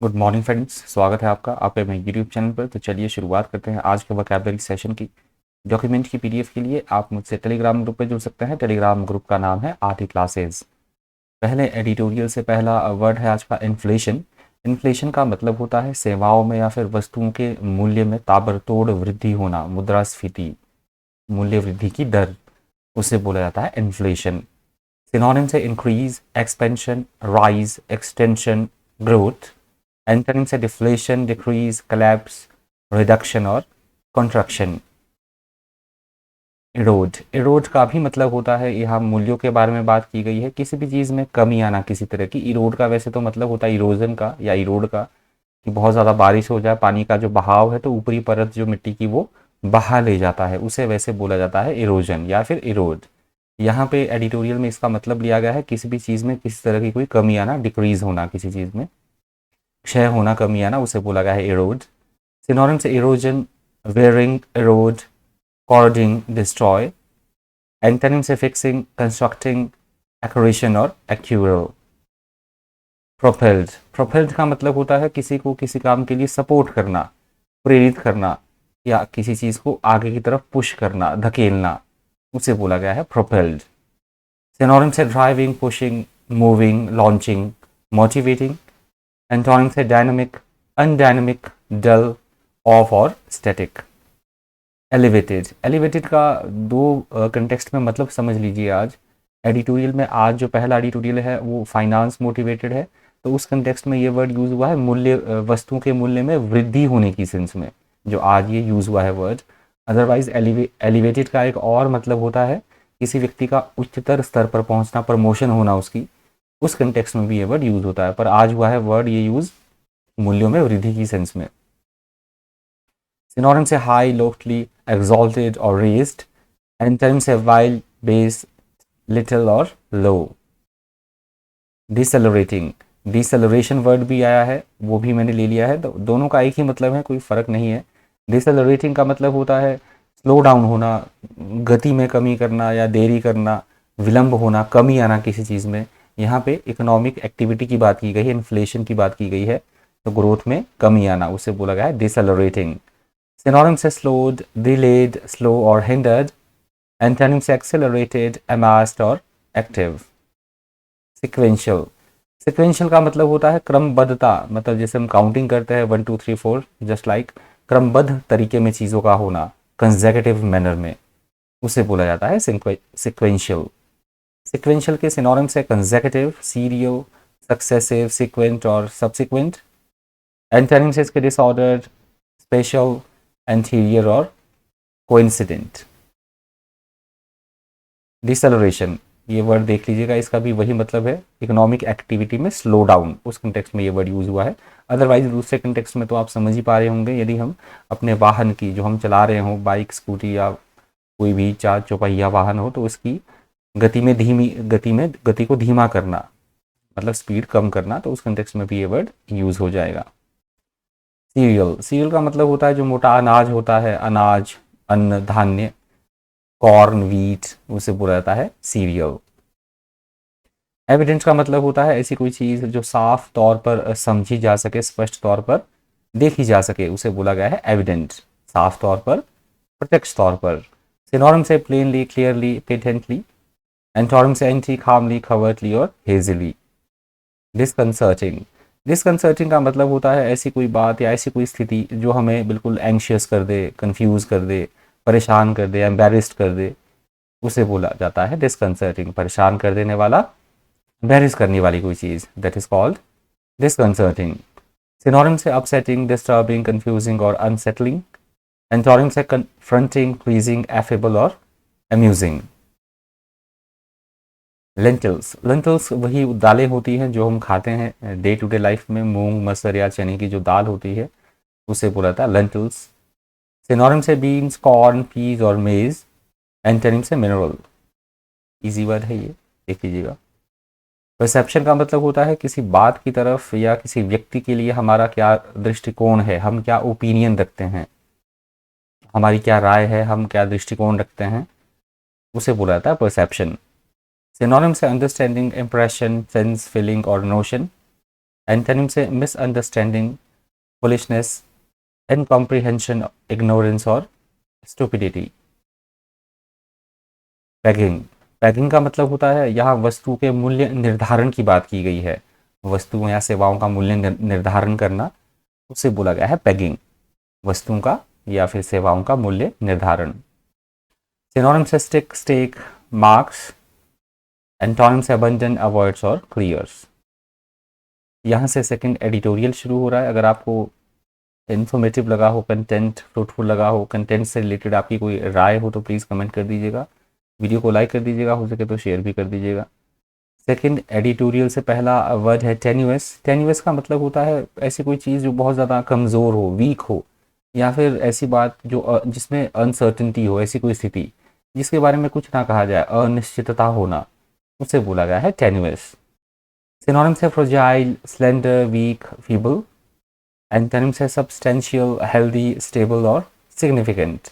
Good morning friends, स्वागत है आपका आपके मेरे यूट्यूब चैनल पर। तो चलिए शुरुआत करते हैं आज के वोकैबुलरी सेशन की। डॉक्यूमेंट की पीडीएफ के लिए आप मुझसे टेलीग्राम ग्रुप पे जुड़ सकते हैं। टेलीग्राम ग्रुप का नाम है आरटी क्लासेस। पहले एडिटोरियल से पहला वर्ड है आज का इन्फ्लेशन। इन्फ्लेशन का मतलब होता है सेवाओं में या फिर वस्तुओं के मूल्य में ताबड़तोड़ वृद्धि होना, मुद्रास्फीति, मूल्य वृद्धि की दर, उसे बोला जाता है इन्फ्लेशन। सिनोनिम्स है increase, expansion, rise, extension, growth. Antonyms है डिफ्लेशन, डिक्रीज, कोलैप्स, रिडक्शन और कॉन्ट्रैक्शन। इरोड, इरोड का भी मतलब होता है, यहाँ मूल्यों के बारे में बात की गई है, किसी भी चीज़ में कमी आना किसी तरह की। इरोड का वैसे तो मतलब होता है इरोजन का या इरोड का, कि बहुत ज़्यादा बारिश हो जाए, पानी का जो बहाव है तो ऊपरी परत जो मिट्टी की वो बहा ले जाता है, उसे वैसे बोला जाता है इरोजन या फिर इरोड। यहाँ पे एडिटोरियल में इसका मतलब लिया गया है किसी भी चीज़ में किसी तरह की कोई कमी आना, डिक्रीज होना, किसी चीज़ में क्षय होना, कमी आना, उसे बोला गया है इरोड। सिनोनिम्स से erosion, wearing, Erode, cording, destroy. Antonym से फिक्सिंग, कंस्ट्रक्टिंग, एक्रेशन और एक्यूरल। प्रोपेल्ड, प्रोपेल्ड का मतलब होता है किसी को किसी काम के लिए सपोर्ट करना, प्रेरित करना, या किसी चीज़ को आगे की तरफ पुश करना, धकेलना, उसे बोला गया है प्रोपेल्ड। सिनोनिम से driving, pushing, moving, launching, motivating. Antonym से डायनामिक, अनडायनामिक, डल, ऑफ और स्टैटिक। एलिवेटेड, एलिवेटेड का दो कंटेक्स्ट में मतलब समझ लीजिए आज। एडिटोरियल में आज जो पहला एडिटोरियल है वो फाइनेंस मोटिवेटेड है, तो उस कंटेक्स्ट में ये वर्ड यूज़ हुआ है मूल्य, वस्तुओं के मूल्य में वृद्धि होने की सेंस में जो आज ये यूज़ हुआ है वर्ड। अदरवाइज एलिवेटेड का एक और मतलब होता है किसी व्यक्ति का उच्चतर स्तर पर पहुंचना, प्रमोशन होना उसकी, उस कंटेक्स्ट में भी ये वर्ड यूज़ होता है, पर आज हुआ है वर्ड ये यूज़ मूल्यों में वृद्धि की सेंस में। सिनोनिम से हाई, लोफ्टली, exalted और raised। एंटोनिम से वाइल्ड, बेस, लिटिल और लो। डिसेलरेटिंग, डिसेलरेशन वर्ड भी आया है, वो भी मैंने ले लिया है, तो दोनों का एक ही मतलब है, कोई फ़र्क नहीं है। डिसेलरेटिंग का मतलब होता है स्लो डाउन होना, गति में कमी करना या देरी करना, विलंब होना, कमी आना किसी चीज़ में। यहाँ पे इकोनॉमिक एक्टिविटी की बात की गई है, इन्फ्लेशन की बात की गई है, तो ग्रोथ में कमी आना, उसे बोला गया है डिसेलरेटिंग। सिनोनिम से स्लोड, डिलेड, स्लो और हिंडर्ड। एंटोनिम से एक्सेलरेटेड, अमास्ड और एक्टिव। सिक्वेंशियल, सिक्वेंशियल का मतलब होता है क्रमबद्धता, मतलब जैसे हम काउंटिंग करते हैं 1 2 3 4, जस्ट लाइक क्रमबद्ध तरीके में चीज़ों का होना, कंसेक्यूटिव मैनर में, उसे बोला जाता है सिक्वेंशियल। सिक्वेंशियल के सिनोनिम्स है कंसेक्यूटिव, सीरियल, सक्सेसिव, सीक्वेंट और सब्सिक्वेंट। एंटोनिम्स है इसके डिसऑर्डर्ड, स्पेशल, एंटीरियर और कोइंसिडेंट। डिसेलरेशन, ये वर्ड देख लीजिएगा, इसका भी वही मतलब है, इकोनॉमिक एक्टिविटी में स्लो डाउन, उस कंटेक्स्ट में ये वर्ड यूज़ हुआ है। अदरवाइज दूसरे कंटेक्स्ट में तो आप समझ ही पा रहे होंगे, यदि हम अपने वाहन की जो हम चला रहे हों, बाइक, स्कूटी या कोई भी चार चौपहिया वाहन हो, तो उसकी गति को धीमा करना, मतलब स्पीड कम करना, तो उस कंटेक्स्ट में भी ये वर्ड यूज़ हो जाएगा। सीरियल, सीरियल का मतलब होता है जो मोटा अनाज होता है, अनाज, अन्न, धान्य, कॉर्न, व्हीट, उसे बोला जाता है सीरियल। एविडेंस का मतलब होता है ऐसी कोई चीज़ जो साफ तौर पर समझी जा सके, स्पष्ट तौर पर देखी जा सके, उसे बोला गया है एविडेंट, साफ तौर पर, प्रत्यक्ष तौर पर। सिनोनिम से प्लेनली, क्लियरली, पेटेंटली। एंटोनिम से एंटी, खामली, खवर्टली और हेजिली। डिस्कंसर्टिंग, डिस्कंसर्टिंग का मतलब होता है ऐसी कोई बात या ऐसी कोई स्थिति जो हमें बिल्कुल एंशियस कर दे, कंफ्यूज कर दे, परेशान कर दे, एम्बेरिस्ड कर दे, उसे बोला जाता है डिस्कंसर्टिंग। परेशान कर देने वाला, एम्बेरिस करने वाली कोई चीज़, that is called disconcerting. Synonym से अपसेटिंग, डिस्टर्बिंग, कंफ्यूजिंग और अनसेटलिंग। एंटोनिम से कन्फ्रंटिंग, प्लीजिंग, एफेबल और अम्यूजिंग। लेंटिल्स, लेंटिल्स वही दालें होती हैं जो हम खाते हैं डे टू डे लाइफ में, मूंग, मसर या चने की जो दाल होती है, उसे बोला जाता है लेंटिल्स। सिनोनिम से बीन्स, कॉर्न, पीज और मेज। एंटोनिम से मिनरल। इजी वर्ड है ये, देख लीजिएगा। परसेप्शन का मतलब होता है किसी बात की तरफ या किसी व्यक्ति के लिए हमारा क्या दृष्टिकोण है, हम क्या ओपिनियन रखते हैं, हमारी क्या राय है, हम क्या दृष्टिकोण रखते हैं, उसे बोला जाता है परसेप्शन। सिनोनिम से अंडरस्टैंडिंग, इंप्रेशन, सेंस, फीलिंग और नोशन। एंटोनिम से मिसअंडरस्टैंडिंग, फुलिशनेस, इनकॉम्प्रिहेंशन, इग्नोरेंस और स्टुपिडिटी। पैगिंग, पैगिंग का मतलब होता है यहाँ वस्तु के मूल्य निर्धारण की बात की गई है, वस्तुओं या सेवाओं का मूल्य निर्धारण करना, उसे बोला गया है पैगिंग, वस्तुओं का या फिर सेवाओं का मूल्य निर्धारण। सिनोनिम से स्टिक, स्टेक, मार्क्स, एंटोनिम से अबंडेंट, अवॉइड्स और क्लियर्स। यहाँ से सेकंड एडिटोरियल शुरू हो रहा है। अगर आपको इन्फॉर्मेटिव लगा हो, कंटेंट फ्रूटफुल लगा हो, कंटेंट से रिलेटेड आपकी कोई राय हो तो प्लीज़ कमेंट कर दीजिएगा, वीडियो को लाइक कर दीजिएगा, हो सके तो शेयर भी कर दीजिएगा। सेकंड एडिटोरियल से पहला वर्ड है टेन्यूअस। टेन्यूअस का मतलब होता है ऐसी कोई चीज़ जो बहुत ज़्यादा कमज़ोर हो, वीक हो, या फिर ऐसी बात जो जिसमें अनसर्टिनिटी हो, ऐसी कोई स्थिति जिसके बारे में कुछ ना कहा जाए, अनिश्चितता होना, उसे बोला गया है टेन्यूअस। सिनोनिम्स है fragile, slender, weak, feeble. Antonyms है सब्सटेंशियल, हेल्दी, स्टेबल और सिग्निफिकेंट।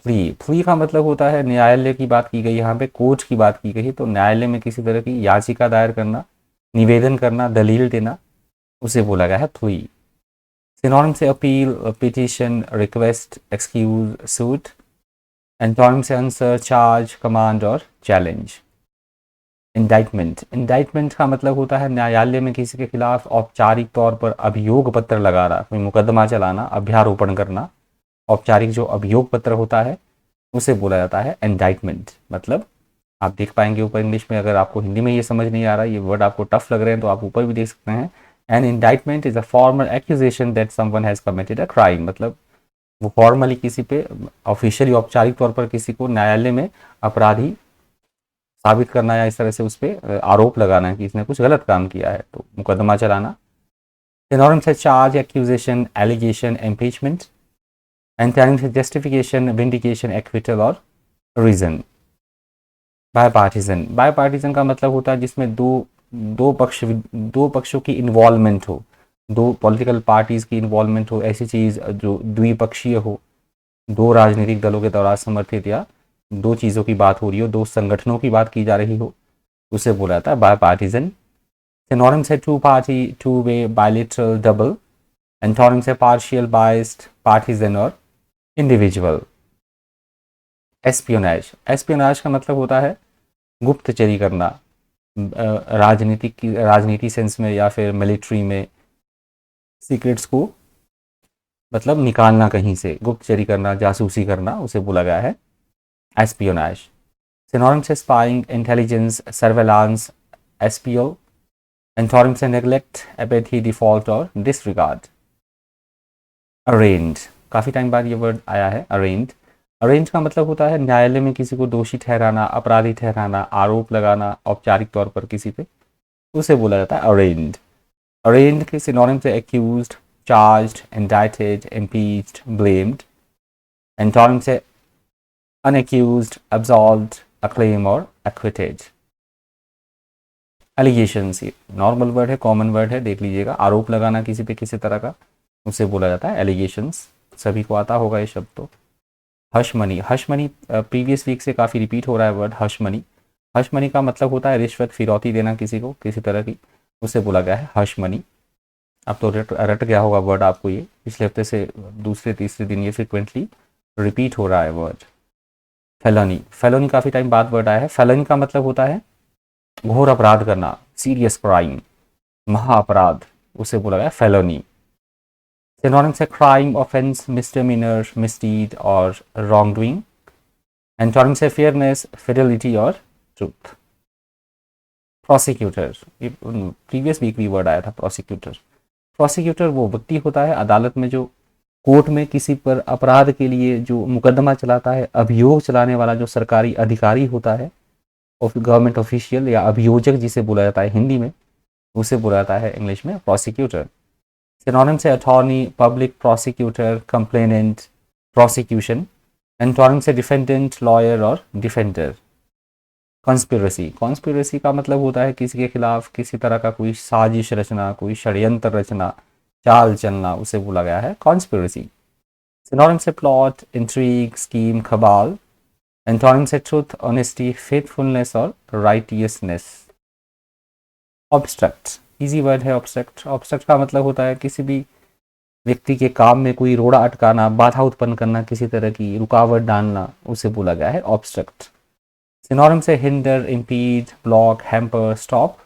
प्ली का मतलब होता है न्यायालय की बात की गई, यहाँ पे कोर्ट की बात की गई, तो न्यायालय में किसी तरह की याचिका दायर करना, निवेदन करना, दलील देना, उसे बोला गया है प्ली। सिनोनिम से appeal, petition, request, excuse, suit. Antonym से आंसर, चार्ज, कमांड और चैलेंज। इंडाइटमेंट, इंडाइटमेंट का मतलब होता है न्यायालय में किसी के खिलाफ औपचारिक तौर पर अभियोग पत्र लगाना, कोई मुकदमा चलाना, अभ्यारोपण करना। औपचारिक जो अभियोग पत्र होता है उसे बोला जाता है इंडाइटमेंट। मतलब आप देख पाएंगे ऊपर इंग्लिश में, अगर आपको हिंदी में ये समझ नहीं आ रहा, ये वर्ड आपको टफ लग रहे हैं तो आप ऊपर भी देख सकते हैं। An indictment is a formal accusation that someone has committed a crime. मतलब वो फॉर्मली किसी पे, ऑफिशियली औपचारिक तौर पर किसी को न्यायालय में अपराधी साबित करना या इस तरह से उस पर आरोप लगाना है कि इसने कुछ गलत काम किया है, तो मुकदमा चलाना। सिनोनिम्स है charge, accusation, allegation, impeachment. Antonyms है जस्टिफिकेशन, विंडिकेशन, एक्विटल और रीजन। बायपार्टीजन, बायपार्टीजन का मतलब होता है जिसमें दो पक्षों की इन्वॉल्वमेंट हो, दो पॉलिटिकल पार्टीज की इन्वॉल्वमेंट हो, ऐसी चीज़ जो द्विपक्षीय हो, दो राजनीतिक दलों के द्वारा समर्थित या दो चीज़ों की बात हो रही हो, दो संगठनों की बात की जा रही हो, उसे बोला जाता है बायपार्टीजन। सिनोनिम्स है two party, two way, bilateral, double. Antonyms है पार्शियल, बाइस्ड, पार्टीजन और इंडिविजुअल। एस्पियोनाज, एस्पियोनाज का मतलब होता है गुप्तचरी करना, राजनीति सेंस में या फिर मिलिट्री में सीक्रेट्स को मतलब निकालना कहीं से, गुप्तचरी करना, जासूसी करना, उसे बोला गया है एस्पियोनाज। सिनोनिम्स से spying, intelligence, surveillance, SPO. Antonyms से नेग्लेक्ट, एपेथी, डिफॉल्ट और डिसरिगार्ड। अरेंड, काफ़ी टाइम बाद ये वर्ड आया है अरेंड। अरेंज का मतलब होता है न्यायालय में किसी को दोषी ठहराना, अपराधी ठहराना, आरोप लगाना औपचारिक तौर पर किसी पे, उसे बोला जाता है अरेंड। अरेंड के सिनोनिम से accused, charged, indicted, impeached, blamed. Antonym से अनएक्यूज्ड, अब्सॉल्व्ड, अक्लेम और एक्विटेड। एलिगेशंस, ये नॉर्मल वर्ड है, कॉमन वर्ड है, देख लीजिएगा। आरोप लगाना किसी पे किसी तरह का, उसे बोला जाता है एलिगेशंस। सभी को आता होगा ये शब्द। तो hush money, hush money previous week से काफ़ी रिपीट हो रहा है word hush money. Hush money का मतलब होता है रिश्वत, फिरौती देना किसी को किसी तरह की, उसे बोला गया है हश मनी। अब तो रट गया होगा वर्ड आपको, ये पिछले हफ्ते से दूसरे तीसरे दिन ये फ्रिक्वेंटली रिपीट हो रहा है वर्ड। फेलोनी, फेलोनी काफ़ी टाइम बाद वर्ड आया है। फेलोनी का मतलब होता है घोर अपराध करना, सीरियस क्राइम, महाअपराध, उसे बोला गया फेलोनी। सिनोनिम्स है क्राइम, ऑफेंस, मिसडेमीनर, मिसडीड और रॉन्ग डूइंग। एंटोनिम्स है फेयरनेस, फिडेलिटी और ट्रूथ। प्रोसिक्यूटर, ये प्रीवियस वीक भी वर्ड आया था प्रोसिक्यूटर। प्रोसिक्यूटर वो व्यक्ति होता है अदालत में जो कोर्ट में किसी पर अपराध के लिए जो मुकदमा चलाता है, अभियोग चलाने वाला जो सरकारी अधिकारी होता है, गवर्नमेंट ऑफिशियल या अभियोजक जिसे बोला जाता है हिंदी में, उसे बोला जाता है इंग्लिश में प्रोसिक्यूटर। सिनोनिम्स है attorney, public prosecutor, complainant, prosecution. Antonyms है डिफेंडेंट, लॉयर और डिफेंडर। कॉन्स्पिरेसी, कॉन्स्पिरेसी का मतलब होता है किसी के खिलाफ किसी तरह का कोई साजिश रचना, कोई षड्यंत्र रचना, चाल चलना, उसे बोला गया है कॉन्स्पिरेसी। सिनोनिम्स है प्लॉट, इंट्रीग, स्कीम, खबाल। एंटोनिम्स है ट्रूथ, ऑनेस्टी, फेथफुलनेस और राइटियसनेस। ऑब्स्ट्रक्ट, इजी वर्ड है ऑब्स्ट्रक्ट। ऑब्स्ट्रक्ट का मतलब होता है किसी भी व्यक्ति के काम में कोई रोड़ा अटकाना, बाधा उत्पन्न करना, किसी तरह की रुकावट डालना, उसे बोला गया है ऑब्स्ट्रक्ट। सिनोनिम से hinder, impede, block, hamper, stop.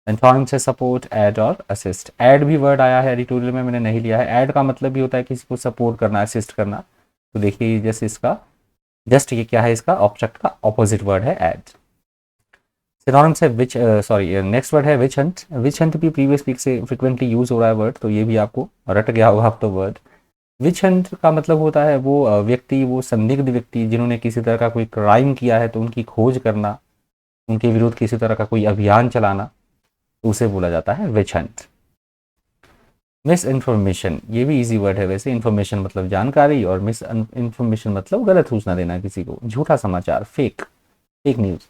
Antonym से सपोर्ट, ऐड और असिस्ट। ऐड भी वर्ड आया है एडिटोरियल में, मैंने नहीं लिया है। ऐड का मतलब भी होता है किसी को सपोर्ट करना, असिस्ट करना। तो देखिए जैसे इसका जस्ट ये क्या है, इसका ऑब्स्ट्रक्ट का ऑपोजिट वर्ड है ऐड। सिनोनिम से विच नेक्स्ट वर्ड है विच हंट। विच हंट भी प्रीवियस वीक से फ्रिक्वेंटली यूज हो रहा है वर्ड, तो ये भी आपको रट गया होगा अब तो वर्ड। विच हंट का मतलब होता है वो व्यक्ति, वो संदिग्ध व्यक्ति जिन्होंने किसी तरह का कोई क्राइम किया है तो उनकी खोज करना, उनके विरुद्ध किसी तरह का कोई अभियान चलाना, तो उसे बोला जाता है विच हंट। मिस इन्फॉर्मेशन, ये भी इजी वर्ड है वैसे। इन्फॉर्मेशन मतलब जानकारी और मिस इन्फॉर्मेशन मतलब गलत सूचना देना किसी को, झूठा समाचार, फेक न्यूज,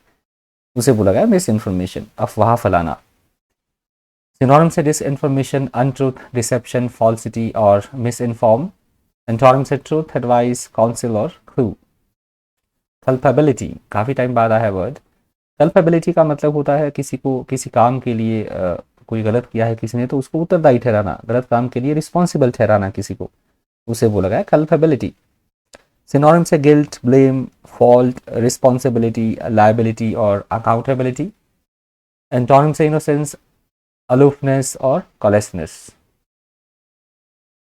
उसे बोला गया मिस इन्फॉर्मेशन, अफवाह फैलाना। सिनोनिम से disinformation, untruth, deception, falsity और मिस इन्फॉर्म। एंटोनिम से ट्रूथ, एडवाइस, काउंसिल और क्लू। कल्पेबिलिटी, काफ़ी टाइम बाद आया है वर्ड। कल्पेबिलिटी का मतलब होता है किसी को किसी काम के लिए कोई गलत किया है किसी ने, तो उसको उत्तरदायी ठहराना, गलत काम के लिए रिस्पॉन्सिबल ठहराना किसी को, उसे बोला गया कल्पेबिलिटी। सिनोनिम से guilt, blame, fault, responsibility, liability और अकाउंटेबिलिटी। एंटोनिम से इनोसेंस, अलोफनेस और कॉलेसनेस।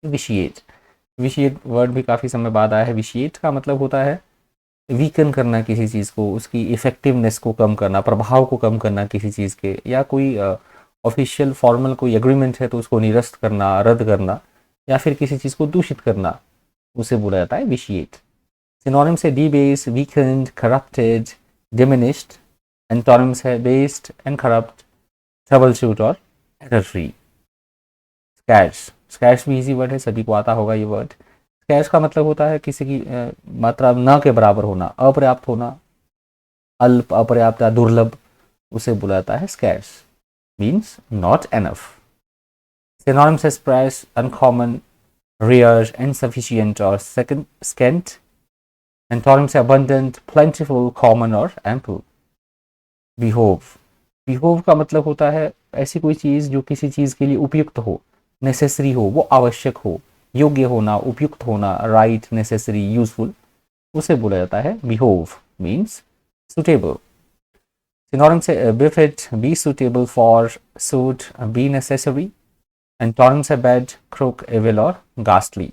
विशिएट, विशिएट वर्ड भी काफ़ी समय बाद आया है। विशिएट का मतलब होता है वीकन करना किसी चीज़ को, उसकी इफेक्टिवनेस को कम करना, प्रभाव को कम करना किसी चीज़ के, या कोई ऑफिशियल फॉर्मल कोई एग्रीमेंट है तो उसको निरस्त करना, रद्द करना, या फिर किसी चीज़ को दूषित करना, उसे बोला जाता है विशिएट। सिनोनिम से डीबेस, वीकेंड, करप्टेड, डिमिनिश्ड। एंटोनिम्स है based and corrupt, trouble shoot और एरर फ्री। स्कैर्स, स्कैर्स भी इजी वर्ड है, सभी को आता होगा ये वर्ड। स्कैर्स का मतलब होता है किसी की मात्रा न के बराबर होना, अपर्याप्त होना, अल्प, अपर्याप्त या दुर्लभ, उसे बोला जाता है scarce, means not enough. Synonym से स्प्रेस, अनकॉमन, रेयर, इनसफिशिएंट और सेकंड स्केंट। एंटोनिम से अबंडेंट, प्लेंटिफुल, कॉमन और एम्पल। बिहोव, बिहोव का मतलब होता है ऐसी कोई चीज़ जो किसी चीज़ के लिए उपयुक्त हो, नेसेसरी हो, वो आवश्यक हो, योग्य होना, उपयुक्त होना, राइट, नेसेसरी, यूजफुल, उसे बोला जाता है बिहोव, मीन्स सुटेबल। सिनोनिम से befit, be suitable for, suit, be necessary. Antonym से बैड, क्रूक, एविल और गास्टली।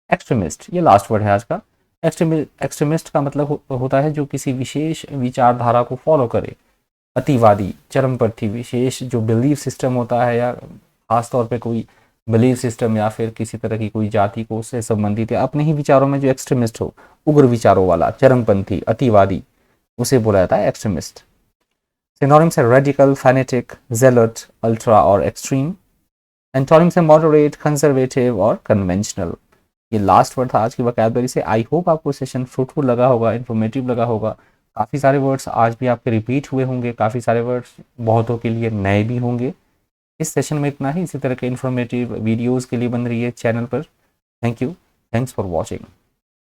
एक्सट्रीमिस्ट, ये लास्ट वर्ड है आज का। एक्सट्रीमिस्ट का मतलब होता है जो किसी विशेष विचारधारा को फॉलो करे, अतिवादी, चरमपंथी, विशेष जो बिलीफ सिस्टम होता है, या खास तौर पे कोई बिलीफ सिस्टम या फिर किसी तरह की कोई जाति को उससे संबंधित या अपने ही विचारों में जो एक्सट्रीमिस्ट हो, उग्र विचारों वाला, चरमपंथी, अतिवादी, उसे बोला जाता है एक्सट्रीमिस्ट। सिनोनिम से रेडिकल, फैनेटिक, जेलट, अल्ट्रा और एक्सट्रीम। एंटोनिम से मॉडरेट, कंजर्वेटिव और कन्वेंशनल। ये लास्ट वर्ड था आज की वोकैबुलरी से। आई होप आपको सेशन फ्रूटफुल लगा होगा, इन्फॉर्मेटिव लगा होगा। काफ़ी सारे वर्ड्स आज भी आपके रिपीट हुए होंगे, काफ़ी सारे वर्ड्स बहुतों के लिए नए भी होंगे। इस सेशन में इतना ही। इसी तरह के इन्फॉर्मेटिव वीडियोज़ के लिए बन रही है चैनल पर। Thank you, thanks for watching.